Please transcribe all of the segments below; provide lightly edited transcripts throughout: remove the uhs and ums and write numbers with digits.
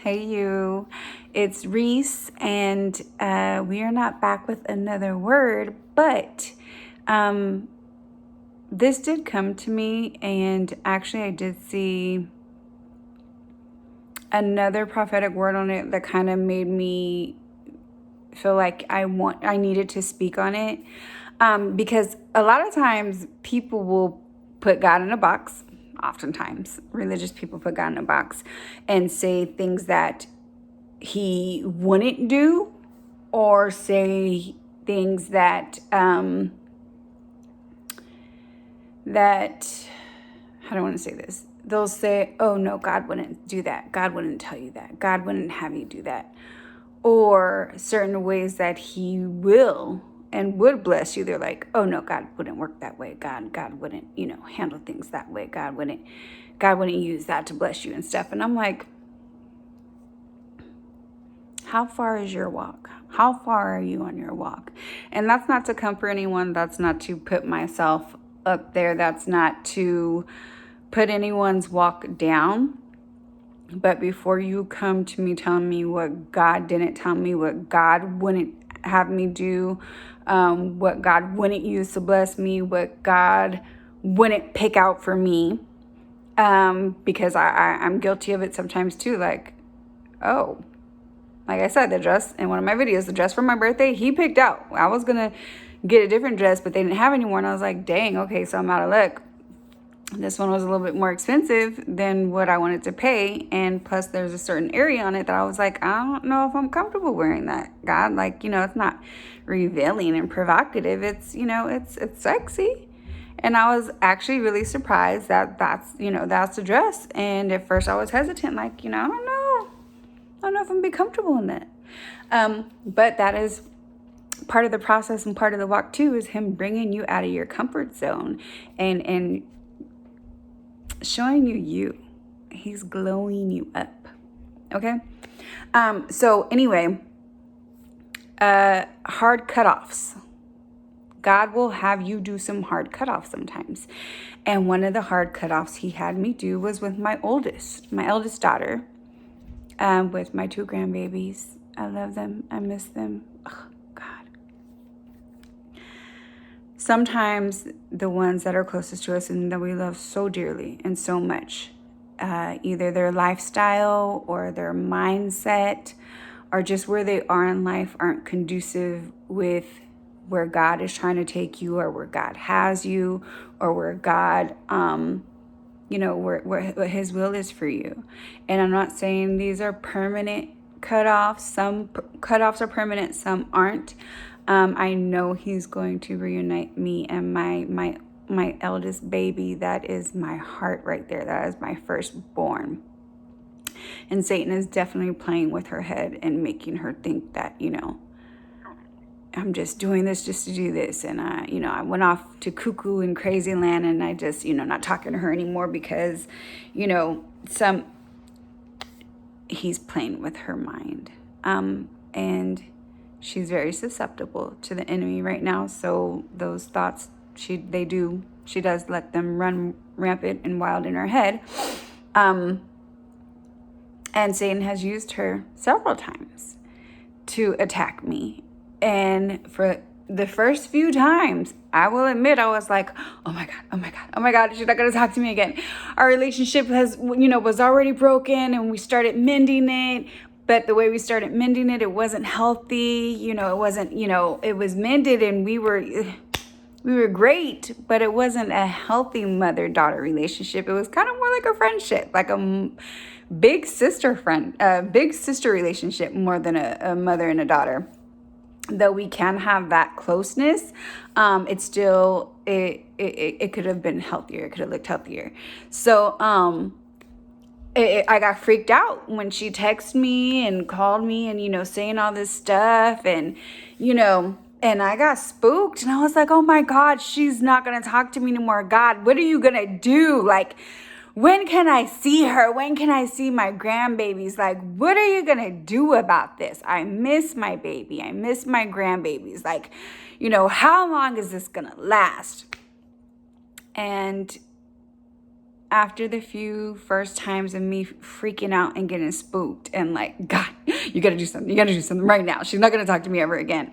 Hey you, it's Reese, and we are not back with another word, but this did come to me, and actually I did see another prophetic word on it that kind of made me feel like I needed to speak on it, because a lot of times people will put God in a box. Oftentimes, religious people put God in a box and say things that he wouldn't do, or say things that that how do I want to say this? They'll say, "Oh no, God wouldn't do that. God wouldn't tell you that. God wouldn't have you do that." Or certain ways that he will and would bless you. They're like, "Oh no, God wouldn't work that way. God wouldn't, handle things that way. God wouldn't use that to bless you and stuff." And I'm like, how far is your walk? How far are you on your walk? And that's not to comfort anyone. That's not to put myself up there. That's not to put anyone's walk down. But before you come to me telling me what God didn't tell me, what God wouldn't have me do, what God wouldn't use to bless me, what God wouldn't pick out for me, because I'm guilty of it sometimes too. Like, oh, like I said, the dress in one of my videos, the dress for my birthday, he picked out. I was going to get a different dress, but they didn't have any more. And I was like, dang, okay, so I'm out of luck. This one was a little bit more expensive than what I wanted to pay. And plus there's a certain area on it that I was like, I don't know if I'm comfortable wearing that. God, like, it's not revealing and provocative. It's, it's sexy. And I was actually really surprised that that's the dress. And at first I was hesitant, like, I don't know if I'm gonna be comfortable in that. But that is part of the process and part of the walk too, is him bringing you out of your comfort zone and showing you. He's glowing you up. Okay. So anyway, hard cutoffs. God will have you do some hard cutoffs sometimes. And one of the hard cutoffs he had me do was with my eldest daughter. With my 2 grandbabies. I love them. I miss them. Oh, God. Sometimes the ones that are closest to us and that we love so dearly and so much, either their lifestyle or their mindset or just where they are in life aren't conducive with where God is trying to take you, or where God has you, or where God where his will is for you. And I'm not saying these are permanent cutoffs. Some cutoffs are permanent, some aren't. I know he's going to reunite me and my eldest baby. That is my heart right there. That is my firstborn. And Satan is definitely playing with her head and making her think that, I'm just doing this just to do this. And I went off to cuckoo and crazy land, and I just, not talking to her anymore because, he's playing with her mind. And she's very susceptible to the enemy right now. So those thoughts, she does let them run rampant and wild in her head. And Satan has used her several times to attack me. And for the first few times, I will admit, I was like, oh my God, she's not going to talk to me again. Our relationship was already broken, and we started mending it. But the way we started mending it, it wasn't healthy. It wasn't, it was mended and we were great, but it wasn't a healthy mother-daughter relationship. It was kind of more like a friendship, like a big sister relationship, more than a mother and a daughter. Though we can have that closeness, it's still, it could have been healthier. It could have looked healthier. So I got freaked out when she texted me and called me and, saying all this stuff. And, and I got spooked, and I was like, oh my God, she's not going to talk to me anymore. God, what are you going to do? Like, when can I see her? When can I see my grandbabies? Like, what are you going to do about this? I miss my baby. I miss my grandbabies. Like, how long is this going to last? And after the few first times of me freaking out and getting spooked and like, God, you gotta do something. You gotta do something right now. She's not gonna talk to me ever again.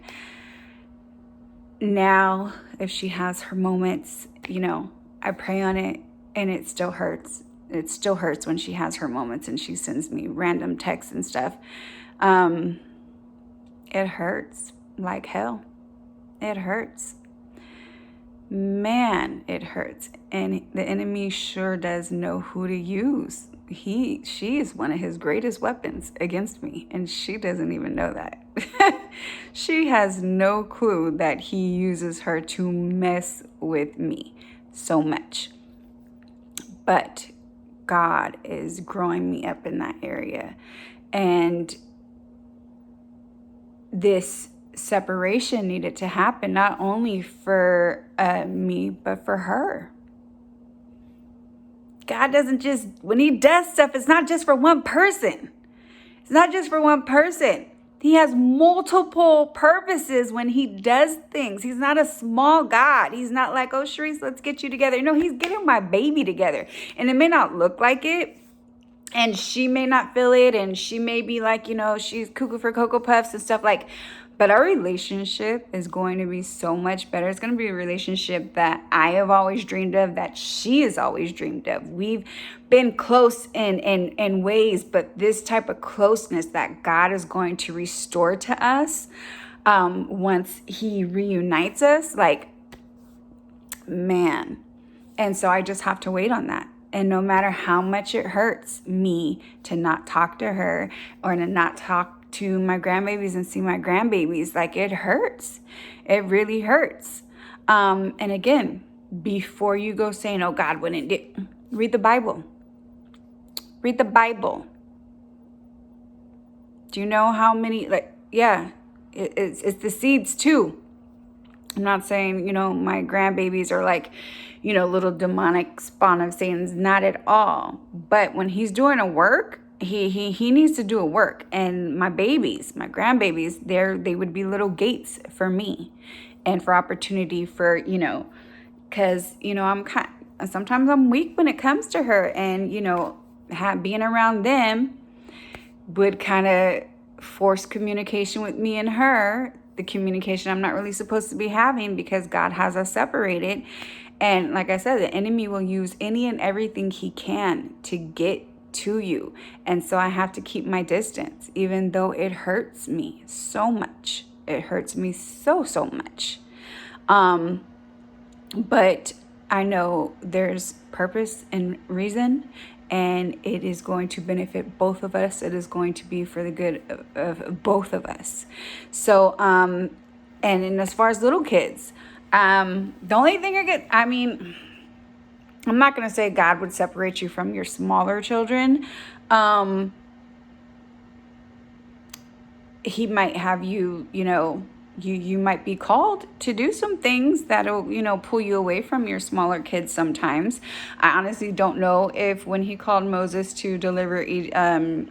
Now, if she has her moments, I pray on it and it still hurts. It still hurts when she has her moments and she sends me random texts and stuff. It hurts like hell. It hurts. Man, it hurts. And the enemy sure does know who to use. She is one of his greatest weapons against me, and she doesn't even know that. She has no clue that he uses her to mess with me so much. But God is growing me up in that area. And this separation needed to happen, not only for me, but for her. God doesn't just, when he does stuff, it's not just for one person. It's not just for one person. He has multiple purposes when he does things. He's not a small God. He's not like, oh, Sharice, let's get you together. No, he's getting my baby together. And it may not look like it. And she may not feel it. And she may be like, she's cuckoo for Cocoa Puffs and stuff like. But our relationship is going to be so much better. It's going to be a relationship that I have always dreamed of, that she has always dreamed of. We've been close in ways, but this type of closeness that God is going to restore to us once he reunites us, like, man. And so I just have to wait on that. And no matter how much it hurts me to not talk to her or to not talk to my grandbabies and see my grandbabies, like, it hurts. It really hurts. And again, before you go saying, oh, God wouldn't do, read the Bible. Read the Bible. Do you know how many, it's the seeds too. I'm not saying, my grandbabies are like, little demonic spawn of Satan's, not at all. But when he's doing a work, he needs to do a work. And my babies, my grandbabies, they would be little gates for me and for opportunity for, because, sometimes I'm weak when it comes to her, and, being around them would kind of force communication with me and her, the communication I'm not really supposed to be having because God has us separated. And like I said, the enemy will use any and everything he can to get to you. And so I have to keep my distance, even though it hurts me so much. It hurts me so much. But I know there's purpose and reason, and it is going to benefit both of us. It is going to be for the good of both of us. So, and as far as little kids, the only thing I'm not going to say God would separate you from your smaller children. He might have you, you might be called to do some things that'll, pull you away from your smaller kids sometimes. I honestly don't know if when he called Moses to deliver, to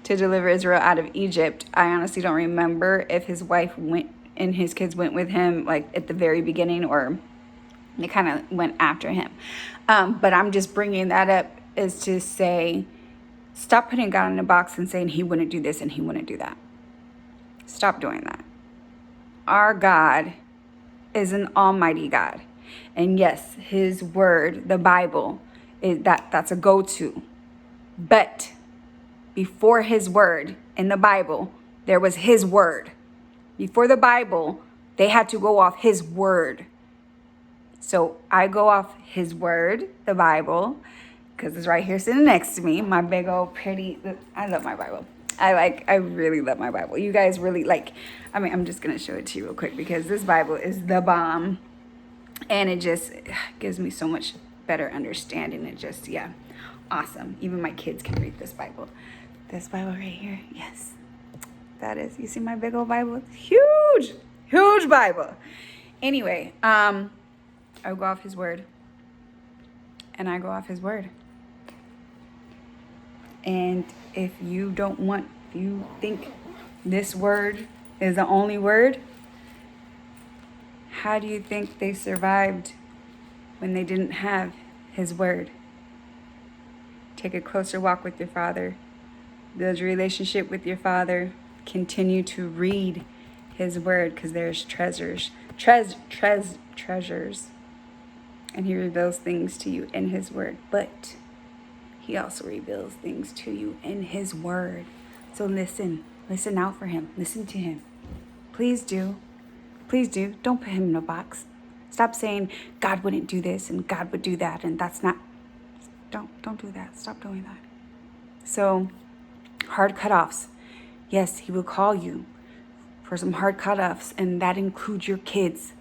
deliver Israel out of Egypt, I honestly don't remember if his wife went and his kids went with him, like at the very beginning, or they kind of went after him. But I'm just bringing that up is to say, stop putting God in a box and saying he wouldn't do this and he wouldn't do that. Stop doing that. Our God is an almighty God. And yes, his word, the Bible, that's a go-to. But before his word in the Bible, there was his word. Before the Bible, they had to go off his word. So I go off his word, the Bible, because it's right here sitting next to me. My big old pretty, I love my Bible. I really love my Bible. You guys really I'm just going to show it to you real quick because this Bible is the bomb. And it just gives me so much better understanding. It just, awesome. Even my kids can read this Bible. This Bible right here, yes. That is, you see my big old Bible? It's huge, huge Bible. Anyway, I go off his word. And I go off his word. And if you you think this word is the only word, how do you think they survived when they didn't have his word. Take a closer walk with your Father. Build your relationship with your Father. Continue to read his word, because there's treasures. Treasures. And he reveals things to you in his word. But he also reveals things to you in his word. So listen out for him. Listen to him. Please do. Please do. Don't put him in a box. Stop saying God wouldn't do this and God would do that, and that's not. Don't do that. Stop doing that. So, hard cutoffs. Yes, he will call you for some hard cutoffs, and that includes your kids.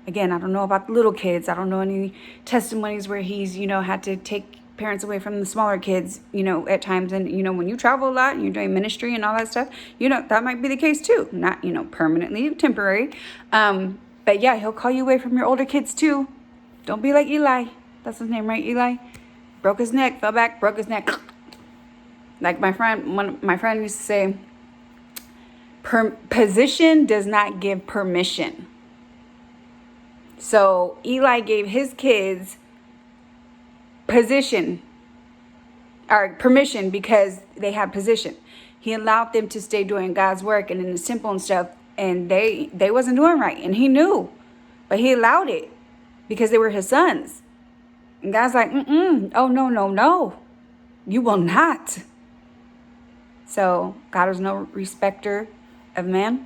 Again, I don't know about little kids. I don't know any testimonies where he's, had to take parents away from the smaller kids, at times. And, when you travel a lot and you're doing ministry and all that stuff, that might be the case too. Not, permanently, temporary. But yeah, he'll call you away from your older kids too. Don't be like Eli. That's his name, right? Eli broke his neck, fell back, broke his neck. Like my friend used to say, position does not give permission. So Eli gave his kids permission because they had position. He allowed them to stay doing God's work and in the simple and stuff, and they wasn't doing right, and he knew, but he allowed it because they were his sons. And God's like, oh no, you will not. So God is no respecter of man.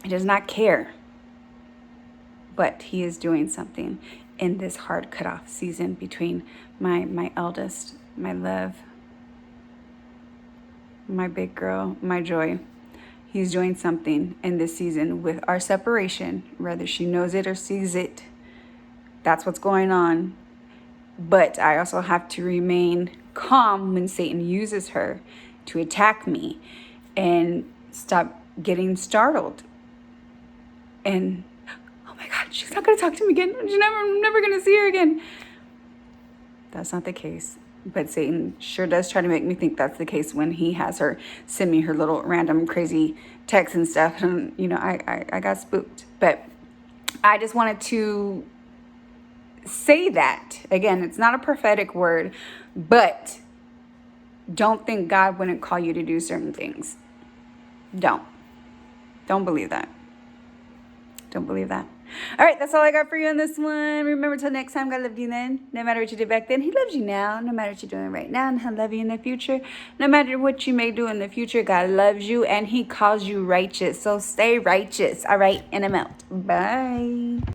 He does not care. But he is doing something in this hard cutoff season between my eldest, my love, my big girl, my joy. He's doing something in this season with our separation, whether she knows it or sees it. That's what's going on. But I also have to remain calm when Satan uses her to attack me, and stop getting startled. And oh my God, she's not going to talk to me again. I'm never going to see her again. That's not the case. But Satan sure does try to make me think that's the case when he has her send me her little random crazy texts and stuff. And, I got spooked. But I just wanted to say that. Again, it's not a prophetic word, but don't think God wouldn't call you to do certain things. Don't believe that. Don't believe that. All right, that's all I got for you on this one. Remember, till next time, God loved you then. No matter what you did back then, he loves you now. No matter what you're doing right now, and he'll love you in the future. No matter what you may do in the future, God loves you, and he calls you righteous. So stay righteous. All right, and I'm out. Bye.